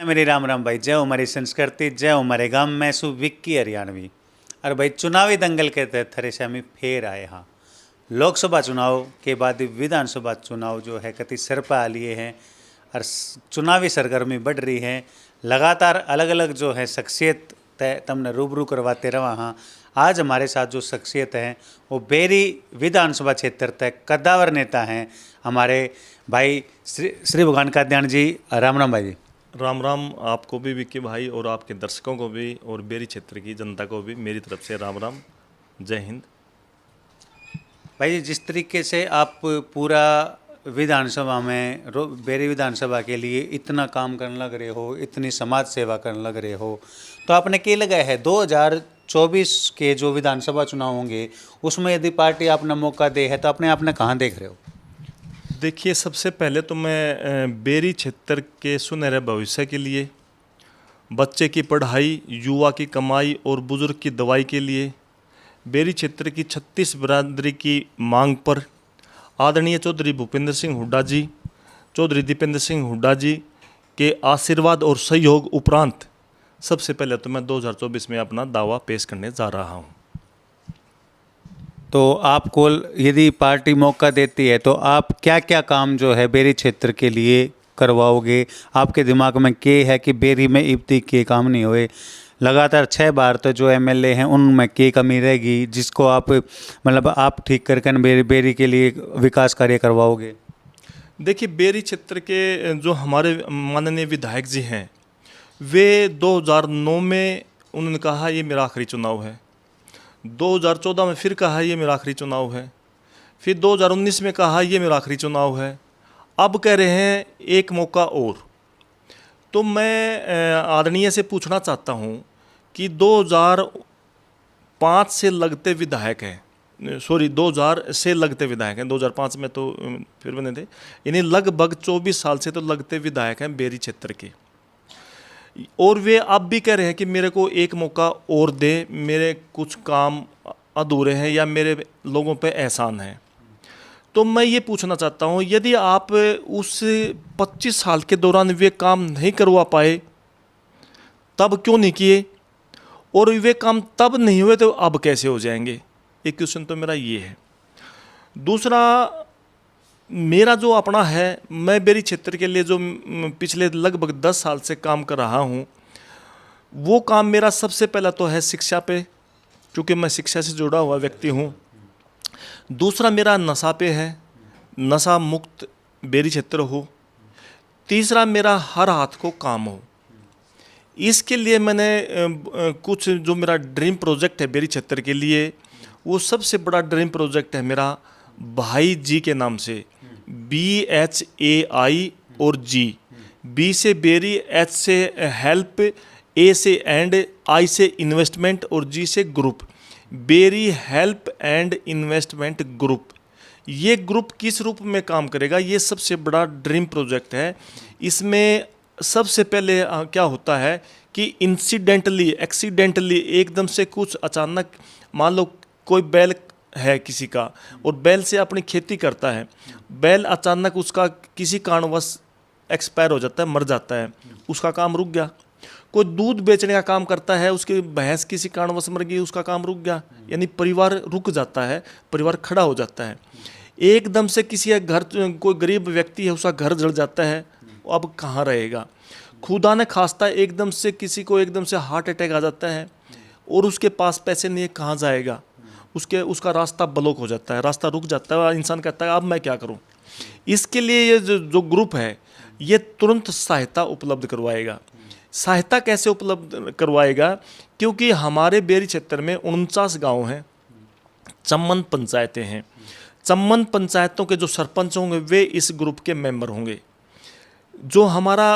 मेरी राम राम भाई, जय हो हमारी संस्कृति, जय हो हमारे गांव में सु विक्की हरियाणवी। और भाई चुनावी दंगल के तहत थरेशामी फेर आए। हाँ, लोकसभा चुनाव के बाद विधानसभा चुनाव जो है कति सर पर आ लिए हैं और चुनावी सरगर्मी बढ़ रही है। लगातार अलग अलग जो है शख्सियत तय तमने रूबरू करवाते रहा। हाँ, आज हमारे साथ जो शख्सियत है वो बेरी विधानसभा क्षेत्र तक कद्दावर नेता हैं हमारे भाई श्री भगवान काद्यान जी। राम राम भाई जी। राम राम आपको भी विक्की भाई और आपके दर्शकों को भी और बेरी क्षेत्र की जनता को भी मेरी तरफ से राम राम, जय हिंद। भाई जी, जिस तरीके से आप पूरा विधानसभा में बेरी विधानसभा के लिए इतना काम करने लग रहे हो, इतनी समाज सेवा करने लग रहे हो, तो आपने क्या लगा है 2024 के जो विधानसभा चुनाव होंगे उसमें यदि पार्टी आपने मौका दे है तो अपने आपने कहाँ देख रहे हो? देखिए, सबसे पहले तो मैं बेरी क्षेत्र के सुनहरे भविष्य के लिए, बच्चे की पढ़ाई, युवा की कमाई और बुजुर्ग की दवाई के लिए बेरी क्षेत्र की 36 बिरादरी की मांग पर आदरणीय चौधरी भूपेंद्र सिंह हुड्डा जी, चौधरी दीपेंद्र सिंह हुड्डा जी के आशीर्वाद और सहयोग उपरांत सबसे पहले तो मैं 2024 में अपना दावा पेश करने जा रहा हूँ। तो आपको यदि पार्टी मौका देती है तो आप क्या क्या काम जो है बेरी क्षेत्र के लिए करवाओगे? आपके दिमाग में क्या है कि बेरी में इब्ती के काम नहीं हुए? लगातार 6 बार तो जो एमएलए हैं उनमें क्या कमी रहेगी जिसको आप मतलब आप ठीक करके बेरी के लिए विकास कार्य करवाओगे? देखिए, बेरी क्षेत्र के जो हमारे माननीय विधायक जी हैं, वे 2009 में उन्होंने कहा ये मेरा आखिरी चुनाव है, 2014 में फिर कहा ये मेरा आखिरी चुनाव है, फिर 2019 में कहा ये मेरा आखिरी चुनाव है, अब कह रहे हैं एक मौका और। तो मैं आदरणीय से पूछना चाहता हूँ कि 2005 से लगते विधायक हैं, 2000 से लगते विधायक हैं, 2005 में तो फिर बने थे, यानी लगभग 24 साल से तो लगते विधायक हैं बेरी क्षेत्र के, और वे अब भी कह रहे हैं कि मेरे को एक मौका और दे, मेरे कुछ काम अधूरे हैं या मेरे लोगों पे एहसान है। तो मैं ये पूछना चाहता हूँ, यदि आप उस 25 साल के दौरान वे काम नहीं करवा पाए तब क्यों नहीं किए, और वे काम तब नहीं हुए तो अब कैसे हो जाएंगे? एक क्वेश्चन तो मेरा ये है। दूसरा, मेरा जो अपना है, मैं बेरी क्षेत्र के लिए जो पिछले लगभग 10 साल से काम कर रहा हूँ, वो काम मेरा सबसे पहला तो है शिक्षा पे, क्योंकि मैं शिक्षा से जुड़ा हुआ व्यक्ति हूँ। दूसरा मेरा नशा पे है, नशा मुक्त बेरी क्षेत्र हो। तीसरा मेरा हर हाथ को काम हो। इसके लिए मैंने कुछ जो मेरा ड्रीम प्रोजेक्ट है बेरी क्षेत्र के लिए, वो सबसे बड़ा ड्रीम प्रोजेक्ट है मेरा भाई जी के नाम से, BHAI और G। B से बेरी, H से हेल्प, A से एंड, I से इन्वेस्टमेंट और G से group, berry help and investment group. ये ग्रुप किस रूप में काम करेगा? ये सबसे बड़ा ड्रीम प्रोजेक्ट है। इसमें सबसे पहले क्या होता है कि इंसिडेंटली, एक्सीडेंटली, एकदम से कुछ अचानक, मान लो कोई बैल है किसी का और बैल से अपनी खेती करता है, बैल अचानक उसका किसी कारणवश एक्सपायर हो जाता है, मर जाता है, उसका काम रुक गया। कोई दूध बेचने का काम करता है, उसकी भैंस किसी कारणवश मर गई, उसका काम रुक गया, यानी परिवार रुक जाता है, परिवार खड़ा हो जाता है। एकदम से किसी घर, कोई गरीब व्यक्ति है उसका घर जल जाता है, अब कहाँ रहेगा? खुदा ने खास्ता एकदम से किसी को एकदम से हार्ट अटैक आ जाता है और उसके पास पैसे नहीं है, कहाँ जाएगा? उसका रास्ता ब्लॉक हो जाता है, रास्ता रुक जाता है और इंसान कहता है अब मैं क्या करूं? इसके लिए ये जो ग्रुप है ये तुरंत सहायता उपलब्ध करवाएगा। सहायता कैसे उपलब्ध करवाएगा? क्योंकि हमारे बेरी क्षेत्र में 49 गांव हैं, 54 पंचायतें हैं। 54 पंचायतों के जो सरपंच होंगे वे इस ग्रुप के मेंबर होंगे। जो हमारा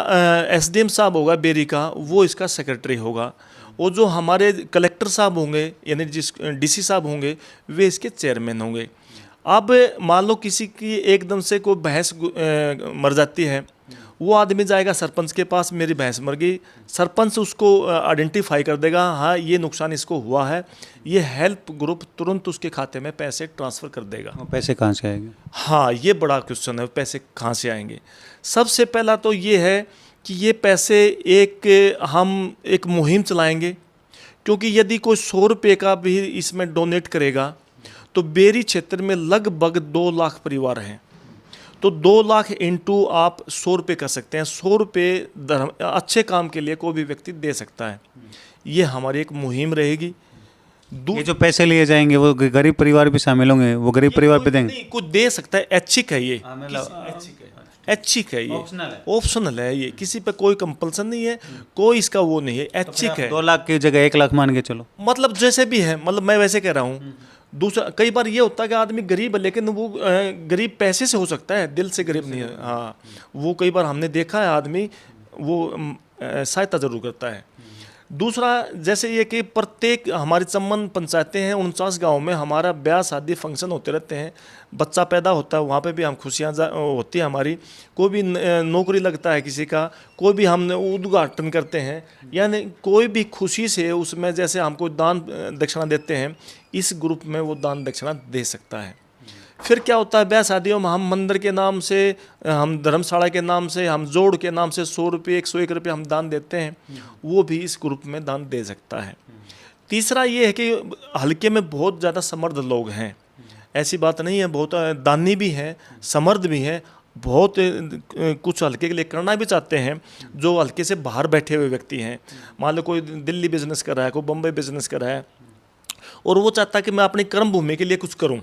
SDM साहब होगा बेरी का, वो इसका सेक्रेटरी होगा, और जो हमारे कलेक्टर साहब होंगे यानी जिस DC साहब होंगे वे इसके चेयरमैन होंगे। अब मान लो किसी की एकदम से कोई भैंस मर जाती है, वो आदमी जाएगा सरपंच के पास, मेरी भैंस मर गई, सरपंच उसको आइडेंटिफाई कर देगा, हाँ ये नुकसान इसको हुआ है, ये हेल्प ग्रुप तुरंत उसके खाते में पैसे ट्रांसफ़र कर देगा। पैसे कहाँ से आएंगे? हाँ, ये बड़ा क्वेश्चन है, पैसे कहाँ से आएंगे? सबसे पहला तो ये है कि ये पैसे हम एक मुहिम चलाएंगे, क्योंकि यदि कोई 100 रुपये का भी इसमें डोनेट करेगा तो बेरी क्षेत्र में लगभग 2 लाख परिवार हैं, तो 2 लाख इंटू आप 100 रुपये कर सकते हैं। 100 रुपये अच्छे काम के लिए कोई भी व्यक्ति दे सकता है। ये हमारी एक मुहिम रहेगी। ये जो पैसे लिए जाएंगे वो गरीब परिवार भी शामिल होंगे, वो गरीब परिवार पे देंगे? नहीं, कुछ दे सकता है, ऐच्छिक है ये, ऐच्छिक है ये, ऑप्शनल है ये, किसी पे कोई कंपल्सन नहीं है, कोई इसका वो नहीं है, ऐच्छिक है। 2 लाख की जगह 1 लाख मान के चलो, मतलब जैसे भी है, मतलब मैं वैसे कह रहा हूँ। दूसरा, कई बार ये होता है कि आदमी गरीब है, लेकिन वो गरीब पैसे से हो सकता है, दिल से गरीब नहीं है। हाँ, वो कई बार हमने देखा है, आदमी वो सहायता जरूर करता है। दूसरा, जैसे ये कि प्रत्येक हमारी चम्मन पंचायतें हैं, 49 गाँव में हमारा ब्याह शादी फंक्शन होते रहते हैं, बच्चा पैदा होता है, वहाँ पे भी हम खुशियाँ होती है हमारी। कोई भी नौकरी लगता है किसी का, कोई भी हम उद्घाटन करते हैं, यानी कोई भी खुशी से उसमें जैसे हमको दान दक्षिणा देते हैं, इस ग्रुप में वो दान दक्षिणा दे सकता है। फिर क्या होता है, ब्याह शादियों में हम मंदिर के नाम से, हम धर्मशाला के नाम से, हम जोड़ के नाम से 100 रुपये 101 रुपये हम दान देते हैं, वो भी इस ग्रुप में दान दे सकता है। तीसरा ये है कि हल्के में बहुत ज़्यादा समर्थ लोग हैं, ऐसी बात नहीं है, बहुत दानी भी हैं, समर्थ भी हैं, बहुत कुछ हल्के के लिए करना भी चाहते हैं, जो हल्के से बाहर बैठे हुए व्यक्ति हैं। मान लो कोई दिल्ली बिजनेस कर रहा है, कोई बम्बई बिजनेस कर रहा है, और वो चाहता है कि मैं अपनी कर्म भूमि के लिए कुछ करूं,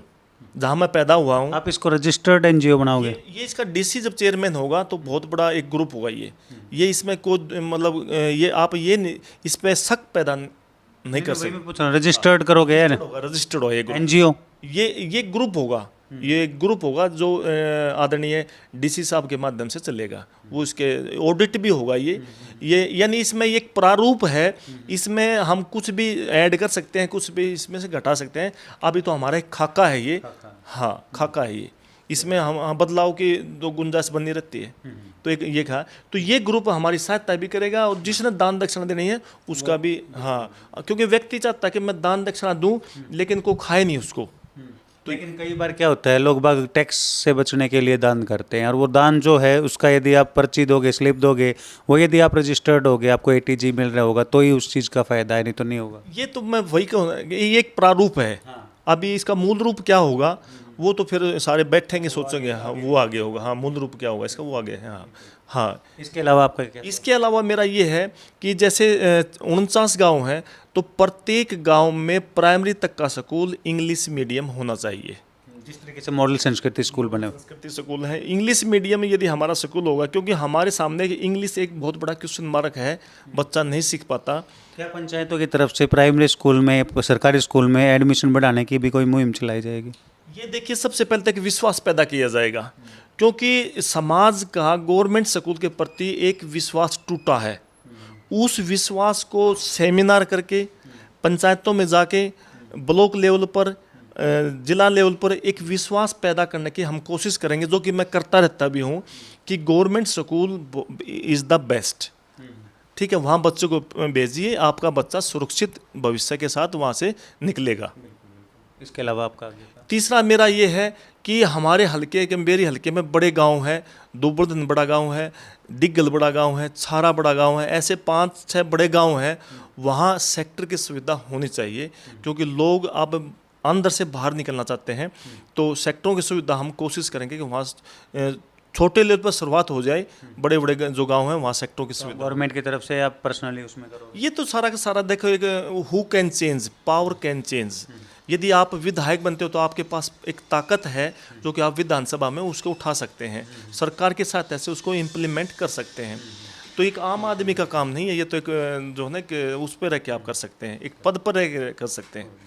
जहां मैं पैदा हुआ हूं। आप इसको रजिस्टर्ड एनजीओ बनाओगे? ये इसका डीसी जब चेयरमैन होगा तो बहुत बड़ा एक ग्रुप होगा ये इसमें कोई मतलब ये आप ये इस पे शक पैदा नहीं कर सकते। रजिस्टर्ड करोगे यार? रजिस्टर्ड हो ये एनजीओ, ये ग्रुप होगा, ये ग्रुप होगा जो आदरणीय डीसी साहब के माध्यम से चलेगा, वो इसके ऑडिट भी होगा। ये यानी इसमें एक प्रारूप है, इसमें हम कुछ भी ऐड कर सकते हैं, कुछ भी इसमें से घटा सकते हैं। अभी तो हमारा एक खाका है ये, हाँ खाका है ये, इसमें हम बदलाव की जो गुंजाइश बनी रहती है। तो एक ये कहा, तो ये ग्रुप हमारी सहायता भी करेगा, और जिसने दान दक्षिणा देनी है उसका भी, हाँ, क्योंकि व्यक्ति चाहता है कि मैं दान दक्षिणा दूं लेकिन कोई खाए नहीं उसको। तो लेकिन कई बार क्या होता है, लोग बाग टैक्स से बचने के लिए दान करते हैं, और वो दान जो है उसका यदि आप पर्ची दोगे, स्लिप दोगे, वो यदि आप रजिस्टर्ड होगे, आपको एटीजी मिल रहा होगा, तो ही उस चीज़ का फायदा है, नहीं तो नहीं होगा। ये तो मैं वही कहूँ, ये एक प्रारूप है। अभी इसका मूल रूप क्या होगा वो तो फिर सारे बैठेंगे सोचेंगे, हाँ वो आगे होगा, हाँ मूल रूप क्या होगा इसका वो आगे है। हाँ, इसके अलावा आपका क्या? इसके अलावा मेरा ये है कि जैसे 49 गांव हैं, तो प्रत्येक गांव में प्राइमरी तक का स्कूल इंग्लिश मीडियम होना चाहिए। जिस तरीके से मॉडल संस्कृति स्कूल बने, संस्कृति स्कूल है, इंग्लिश मीडियम में यदि हमारा स्कूल होगा, क्योंकि हमारे सामने इंग्लिश एक बहुत बड़ा क्वेश्चन मार्क है, बच्चा नहीं सीख पाता। क्या पंचायतों की तरफ से प्राइमरी स्कूल में, सरकारी स्कूल में एडमिशन बढ़ाने की भी कोई मुहिम चलाई जाएगी? ये देखिए, सबसे पहले तक विश्वास पैदा किया जाएगा, क्योंकि समाज का गवर्नमेंट स्कूल के प्रति एक विश्वास टूटा है। उस विश्वास को सेमिनार करके, पंचायतों में जाके, ब्लॉक लेवल पर, जिला लेवल पर एक विश्वास पैदा करने की हम कोशिश करेंगे, जो कि मैं करता रहता भी हूँ, कि government school is the best. ठीक है, वहाँ बच्चों को भेजिए, आपका बच्चा सुरक्षित भविष्य के साथ वहाँ से निकलेगा। इसके अलावा आपका? तीसरा मेरा ये है कि हमारे हल्के के, मेरी हल्के में बड़े गांव हैं, दुबड़दन बड़ा गांव है, डिग्गल बड़ा गांव है, छारा बड़ा गांव है, ऐसे 5-6 बड़े गांव हैं। वहाँ सेक्टर की सुविधा होनी चाहिए, क्योंकि लोग अब अंदर से बाहर निकलना चाहते हैं, तो सेक्टरों की सुविधा हम कोशिश करेंगे कि वहाँ छोटे लेवल पर शुरुआत हो जाए, बड़े बड़े जो गांव हैं वहाँ सेक्टरों की सुविधा। गवर्नमेंट की तरफ से आप पर्सनली उसमें करो? ये तो सारा का सारा देखो, एक who can change, power can change. यदि आप विधायक बनते हो तो आपके पास एक ताकत है, जो कि आप विधानसभा में उसको उठा सकते हैं, सरकार के साथ ऐसे उसको इम्प्लीमेंट कर सकते हैं। तो एक आम आदमी का काम नहीं है ये, तो एक जो है ना कि उस पर रह के आप कर सकते हैं, एक पद पर रह के कर सकते हैं।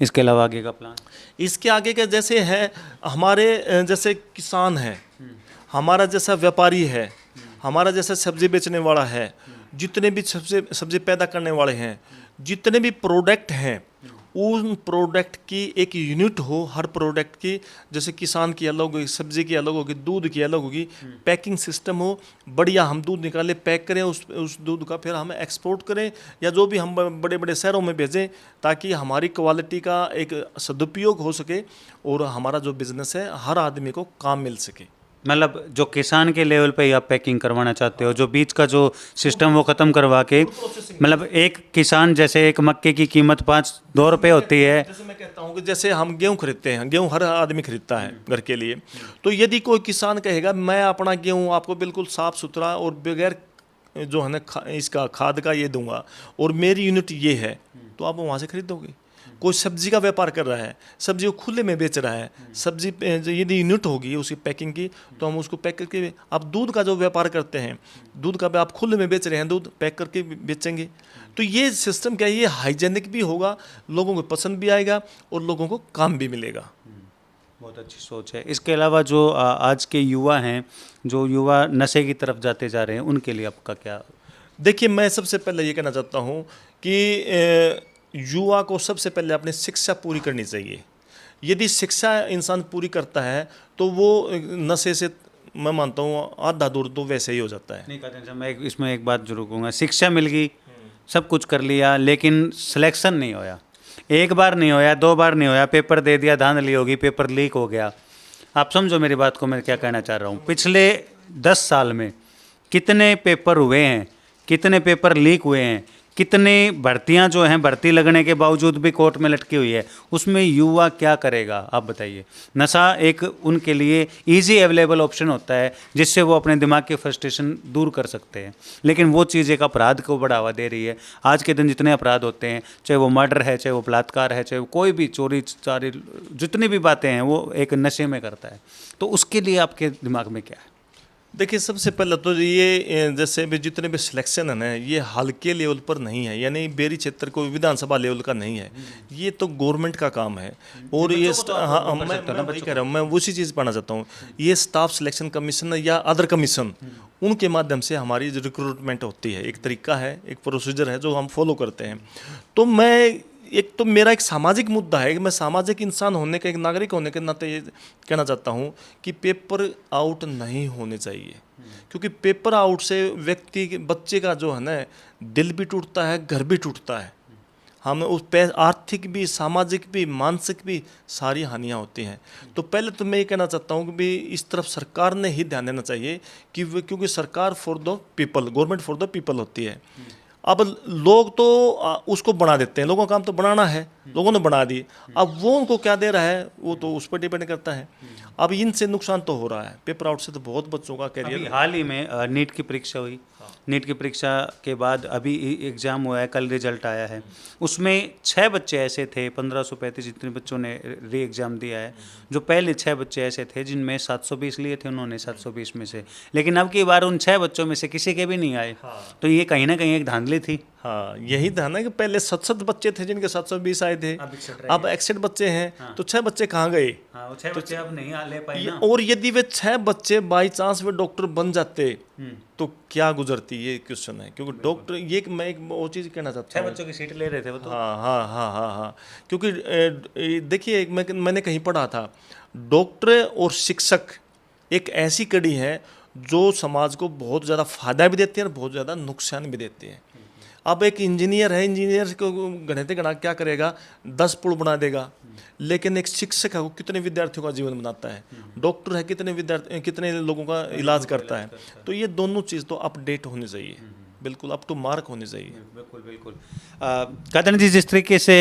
इसके अलावा आगे का प्लान? इसके आगे का जैसे है, हमारे जैसे किसान है, हमारा जैसा व्यापारी है, हमारा जैसा सब्जी बेचने वाला है, जितने भी सब्जी पैदा करने वाले हैं, जितने भी प्रोडक्ट हैं, उन प्रोडक्ट की एक यूनिट हो हर प्रोडक्ट की। जैसे किसान की अलग होगी, सब्जी की अलग होगी, दूध की अलग होगी, पैकिंग सिस्टम हो बढ़िया, हम दूध निकालें, पैक करें, उस दूध का फिर हम एक्सपोर्ट करें, या जो भी हम बड़े बड़े शहरों में भेजें, ताकि हमारी क्वालिटी का एक सदुपयोग हो सके और हमारा जो बिज़नेस है हर आदमी को काम मिल सके। मतलब जो किसान के लेवल पे ही आप पैकिंग करवाना चाहते हो, जो बीच का जो सिस्टम वो ख़त्म करवा के, मतलब एक किसान जैसे एक मक्के की कीमत 2 रुपये होती है। जैसे मैं कहता हूँ कि जैसे हम गेहूँ खरीदते हैं, गेहूँ हर आदमी खरीदता है घर के लिए, तो यदि कोई किसान कहेगा मैं अपना गेहूँ आपको बिल्कुल साफ सुथरा और बगैर जो है ना इसका खाद का ये दूंगा और मेरी यूनिट ये है, तो आप वहाँ से खरीदोगे। कोई सब्जी का व्यापार कर रहा है, सब्जी को खुले में बेच रहा है, सब्जी यदि यूनिट होगी उसकी पैकिंग की तो हम उसको पैक करके, आप दूध का जो व्यापार करते हैं, दूध का आप खुले में बेच रहे हैं, दूध पैक करके बेचेंगे। तो ये सिस्टम क्या है, ये हाइजेनिक भी होगा, लोगों को पसंद भी आएगा और लोगों को काम भी मिलेगा। बहुत अच्छी सोच है। इसके अलावा जो आज के युवा हैं, जो युवा नशे की तरफ जाते जा रहे हैं, उनके लिए आपका क्या? देखिए, मैं सबसे पहले ये कहना चाहता हूँ कि युवा को सबसे पहले अपनी शिक्षा पूरी करनी चाहिए। यदि शिक्षा इंसान पूरी करता है तो वो नशे से मैं मानता हूँ आधा दूर तो वैसे ही हो जाता है। नहीं कहते, मैं इसमें एक बात जरूर कहूँगा, शिक्षा मिल गई, सब कुछ कर लिया, लेकिन सिलेक्शन नहीं होया। एक बार नहीं होया, 2 बार नहीं होया, पेपर दे दिया, धांधली होगी, पेपर लीक हो गया। आप समझो मेरी बात को, मैं क्या कहना चाह रहा हूँ। पिछले 10 साल में कितने पेपर हुए हैं, कितने पेपर लीक हुए हैं, कितने भर्तियां जो हैं भर्ती लगने के बावजूद भी कोर्ट में लटकी हुई है, उसमें युवा क्या करेगा आप बताइए। नशा एक उनके लिए इजी अवेलेबल ऑप्शन होता है जिससे वो अपने दिमाग की फ्रस्ट्रेशन दूर कर सकते हैं, लेकिन वो चीज़ एक अपराध को बढ़ावा दे रही है। आज के दिन जितने अपराध होते हैं, चाहे वो मर्डर है, चाहे वो बलात्कार है, चाहे वो कोई भी चोरी चारी, जितनी भी बातें हैं, वो एक नशे में करता है। तो उसके लिए आपके दिमाग में क्या है? देखिए, सबसे पहले तो ये जैसे भी जितने भी सिलेक्शन है ना, ये हल्के लेवल पर नहीं है, यानी बेरी क्षेत्र को विधानसभा लेवल का नहीं है, ये तो गवर्नमेंट का काम है। और ये हाँ, मैं वही कह रहा हूँ, मैं उसी चीज़ पढ़ना चाहता हूँ। ये स्टाफ सिलेक्शन कमीशन या अदर कमीशन, उनके माध्यम से हमारी जो रिक्रूटमेंट होती है, एक तरीका है, एक प्रोसीजर है जो हम फॉलो करते हैं। तो मैं एक तो मेरा एक सामाजिक मुद्दा है कि मैं सामाजिक इंसान होने का, एक नागरिक होने के नाते ये कहना चाहता हूँ कि पेपर आउट नहीं होने चाहिए। क्योंकि पेपर आउट से व्यक्ति बच्चे का जो है ना दिल भी टूटता है, घर भी टूटता है, हमें उस पे आर्थिक भी, सामाजिक भी, मानसिक भी सारी हानियाँ होती हैं। तो पहले तो मैं ये कहना चाहता हूँ कि भी इस तरफ सरकार ने ही ध्यान देना चाहिए कि क्योंकि सरकार for the people, government for the people होती है। अब लोग तो उसको बना देते हैं, लोगों का काम तो बनाना है, लोगों ने बना दी, अब वो उनको क्या दे रहा है वो तो उस पर डिपेंड करता है। अब इनसे नुकसान तो हो रहा है, पेपर आउट से तो बहुत बच्चों का करियर। हाल ही में नीट की परीक्षा हुई, नीट की परीक्षा के बाद अभी एग्ज़ाम हुआ है, कल रिजल्ट आया है। उसमें 6 बच्चे ऐसे थे, 1535 जितने बच्चों ने री एग्ज़ाम दिया है, जो पहले 6 बच्चे ऐसे थे जिनमें 720 लिए थे उन्होंने 720 में से, लेकिन अब की बार उन 6 बच्चों में से किसी के भी नहीं आए। तो ये कहीं ना कहीं एक धांधली थी। हाँ, यही था ना कि पहले 7 बच्चे थे जिनके 720 आए थे, अब 61 बच्चे हैं। तो 6 बच्चे कहाँ गए? वो 6 बच्चे अब नहीं ले पाए ना। और यदि वे 6 बच्चे बाई चांस वे डॉक्टर बन जाते तो क्या गुजरती, ये क्वेश्चन है। क्योंकि डॉक्टर, ये मैं एक वो चीज़ कहना चाहता हूँ, 6 बच्चों की सीट ले रहे थे वो तो। हाँ। क्योंकि देखिए, मैंने कहीं पढ़ा था, डॉक्टर और शिक्षक एक ऐसी कड़ी है जो समाज को बहुत ज़्यादा फायदा भी देती है और बहुत ज़्यादा नुकसान भी देती है। अब एक इंजीनियर है, इंजीनियर को गणित गणा क्या करेगा, 10 पुल बना देगा, लेकिन एक शिक्षक है वो कितने विद्यार्थियों का जीवन बनाता है, डॉक्टर है कितने लोगों का इलाज करता है। तो ये दोनों चीज़ तो अपडेट होनी चाहिए, बिल्कुल अप टू मार्क होनी चाहिए। बिल्कुल। कादन जी, जिस तरीके से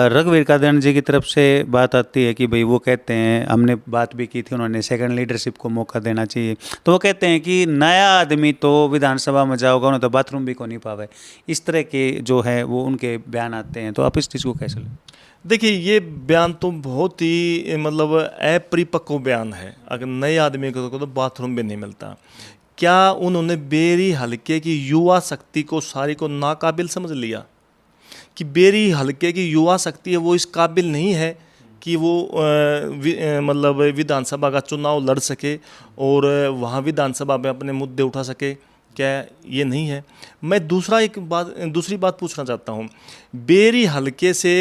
रघुवीर कादन जी की तरफ से बात आती है कि भाई वो कहते हैं, हमने बात भी की थी, उन्होंने सेकंड लीडरशिप को मौका देना चाहिए, तो वो कहते हैं कि नया आदमी तो विधानसभा में जाओगा उन्हें तो बाथरूम भी को नहीं पावे, इस तरह के जो है वो उनके बयान आते हैं। तो आप इस चीज़ को कैसे लें? देखिए, ये बयान तो बहुत ही मतलब अपरिपक्व बयान है। अगर नए आदमी को तो बाथरूम भी नहीं मिलता, क्या उन्होंने बेरी हल्के की युवा शक्ति को सारी को नाकाबिल समझ लिया कि बेरी हल्के की युवा शक्ति है वो इस काबिल नहीं है कि वो मतलब विधानसभा का चुनाव लड़ सके और वहाँ विधानसभा में अपने मुद्दे उठा सके? क्या ये नहीं है? मैं दूसरी बात पूछना चाहता हूँ। बेरी हल्के से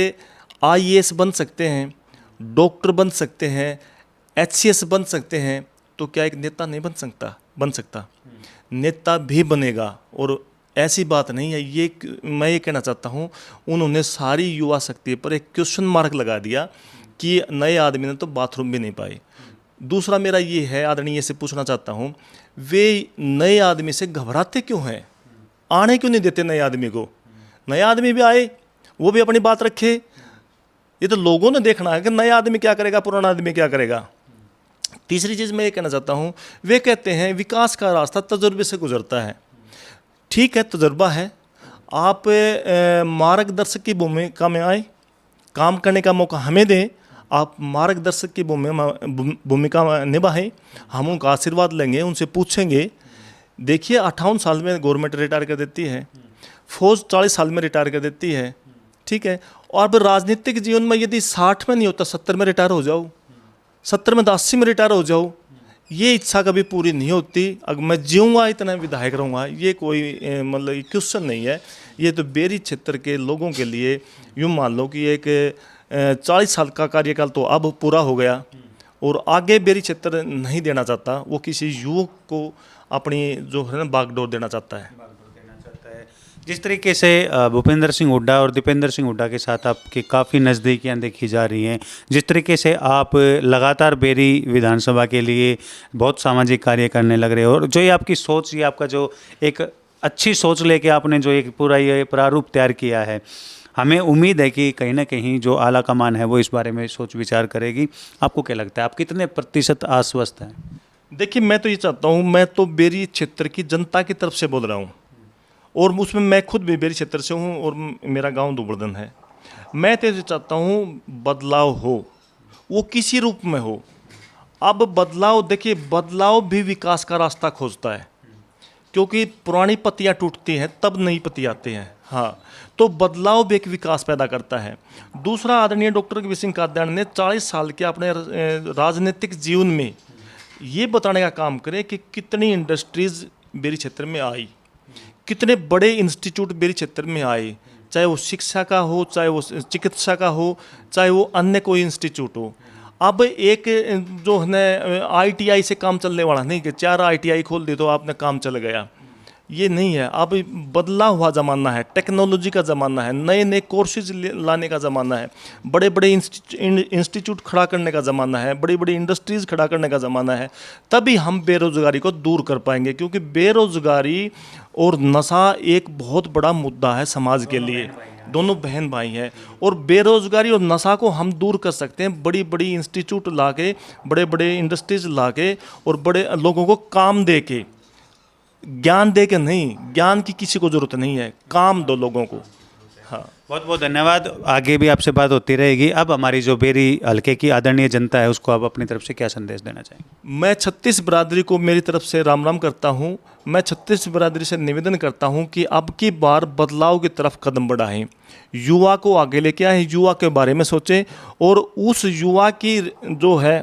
IAS बन सकते हैं, डॉक्टर बन सकते हैं, HCS बन सकते हैं, तो क्या एक नेता नहीं बन सकता? नेता भी बनेगा। और ऐसी बात नहीं है, ये मैं ये कहना चाहता हूँ, उन्होंने सारी युवा शक्ति पर एक क्वेश्चन मार्क लगा दिया कि नए आदमी ने तो बाथरूम भी नहीं पाए। दूसरा मेरा ये है, आदरणीय से पूछना चाहता हूँ, वे नए आदमी से घबराते क्यों हैं? आने क्यों नहीं देते नए आदमी को? नया आदमी भी आए, वो भी अपनी बात रखे। ये तो लोगों ने देखना है कि नया आदमी क्या करेगा, पुराना आदमी क्या करेगा। तीसरी चीज़ मैं ये कहना चाहता हूँ, वे कहते हैं विकास का रास्ता तजुर्बे से गुजरता है। ठीक है, तजुर्बा है, आप मार्गदर्शक की भूमिका में आए, काम करने का मौका हमें दें, आप मार्गदर्शक की भूमिका निभाएं, हम उनका आशीर्वाद लेंगे, उनसे पूछेंगे। देखिए 58 साल में गवर्नमेंट रिटायर कर देती है, फौज 40 साल में रिटायर कर देती है, ठीक है। और अब राजनीतिक जीवन में यदि 60 में नहीं होता, 70 में रिटायर हो जाओ, 70 में 80 में रिटायर हो जाओ, ये इच्छा कभी पूरी नहीं होती। अगर मैं जीऊँगा इतना विधायक रहूँगा, ये कोई मतलब क्वेश्चन नहीं है। ये तो बेरी क्षेत्र के लोगों के लिए यूँ मान लो कि एक 40 साल का कार्यकाल तो अब पूरा हो गया और आगे बेरी क्षेत्र नहीं देना चाहता, वो किसी युवक को अपनी जो है ना बागडोर देना चाहता है। जिस तरीके से भूपेंद्र सिंह हुड्डा और दीपेंद्र सिंह हुड्डा के साथ आपकी काफ़ी नज़दीकियाँ देखी जा रही हैं, जिस तरीके से आप लगातार बेरी विधानसभा के लिए बहुत सामाजिक कार्य करने लग रहे हो, और जो ये आपकी सोच, ये आपका जो एक अच्छी सोच लेके आपने जो एक पूरा ये प्रारूप तैयार किया है, हमें उम्मीद है कि कहीं ना कहीं जो आला कमान है वो इस बारे में सोच विचार करेगी। आपको क्या लगता है, आप कितने प्रतिशत आश्वस्त हैं? देखिए, मैं तो ये चाहता हूँ, मैं तो बेरी क्षेत्र की जनता की तरफ से बोल रहा हूँ, और उसमें मैं खुद भी बेरी क्षेत्र से हूँ और मेरा गांव दुबर्दन है। मैं तो ये चाहता हूँ बदलाव हो, वो किसी रूप में हो। अब बदलाव, देखिए बदलाव भी विकास का रास्ता खोजता है, क्योंकि पुरानी पत्तियाँ टूटती हैं तब नई पत्ती आती हैं। हाँ, तो बदलाव भी एक विकास पैदा करता है। दूसरा, आदरणीय डॉक्टर के सिंह कात्यायन ने 40 साल के अपने राजनीतिक जीवन में ये बताने का काम करे कि कितनी इंडस्ट्रीज बेरी क्षेत्र में आई, कितने बड़े इंस्टीट्यूट बेरी क्षेत्र में आए, चाहे वो शिक्षा का हो, चाहे वो चिकित्सा का हो, चाहे वो अन्य कोई इंस्टीट्यूट हो। अब एक जो है ना ITI से काम चलने वाला नहीं कि 4 ITI खोल दी तो आपने काम चल गया, ये नहीं है। अब बदला हुआ ज़माना है, टेक्नोलॉजी का ज़माना है, नए नए कोर्सेज लाने का ज़माना है, बड़े बड़े इंस्टीट्यूट खड़ा करने का ज़माना है, बड़ी बड़ी इंडस्ट्रीज़ खड़ा करने का ज़माना है। तभी हम बेरोज़गारी को दूर कर पाएंगे, क्योंकि बेरोज़गारी और नशा एक बहुत बड़ा मुद्दा है समाज के लिए। दोनों बहन भाई हैं, और बेरोज़गारी और नशा को हम दूर कर सकते हैं बड़ी बड़ी इंस्टीट्यूट ला के, बड़े बड़े इंडस्ट्रीज़ ला के, और बड़े लोगों को काम दे के, ज्ञान दे के नहीं, ज्ञान की किसी को ज़रूरत नहीं है, काम दो लोगों को। हाँ, बहुत बहुत धन्यवाद। आगे भी आपसे बात होती रहेगी। अब हमारी जो बेरी हल्के की आदरणीय जनता है, उसको आप अपनी तरफ से क्या संदेश देना चाहेंगे? मैं 36 बिरादरी को मेरी तरफ से राम राम करता हूँ। मैं 36 बिरादरी से निवेदन करता हूँ कि अब की बार बदलाव की तरफ कदम बढ़ाएं, युवा को आगे लेके आए, युवा के बारे में सोचें, और उस युवा की जो है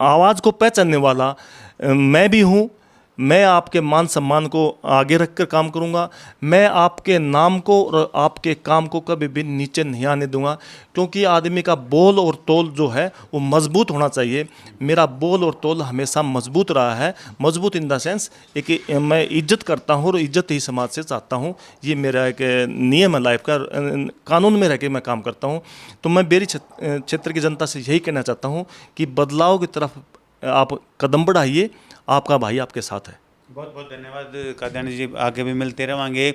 आवाज़ को पहचानने वाला मैं भी हूँ। मैं आपके मान सम्मान को आगे रखकर काम करूंगा। मैं आपके नाम को और आपके काम को कभी भी नीचे नहीं आने दूंगा, क्योंकि आदमी का बोल और तोल जो है वो मजबूत होना चाहिए। मेरा बोल और तोल हमेशा मजबूत रहा है। मजबूत इन द सेंस एक मैं इज्जत करता हूँ और इज्जत ही समाज से चाहता हूँ। ये मेरा एक नियम है लाइफ का, कानून में रह के मैं काम करता हूँ। तो मैं बेरी क्षेत्र की जनता से यही कहना चाहता हूँ कि बदलाव की तरफ आप कदम बढ़ाइए, आपका भाई आपके साथ है। बहुत बहुत धन्यवाद कात्यायन जी। आगे भी मिलते रहेंगे।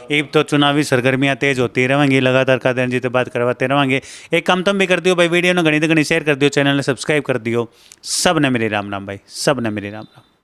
एक तो चुनावी सरगर्मियाँ तेज होती रहेंगी, लगातार कात्यायन जी से बात करवाते रहेंगे। एक काम तुम भी कर दियो भाई, वीडियो ने घनी तो घनी शेयर कर दियो, चैनल ने सब्सक्राइब कर दियो। सब ने मेरे राम राम भाई, सब ने मेरे राम राम।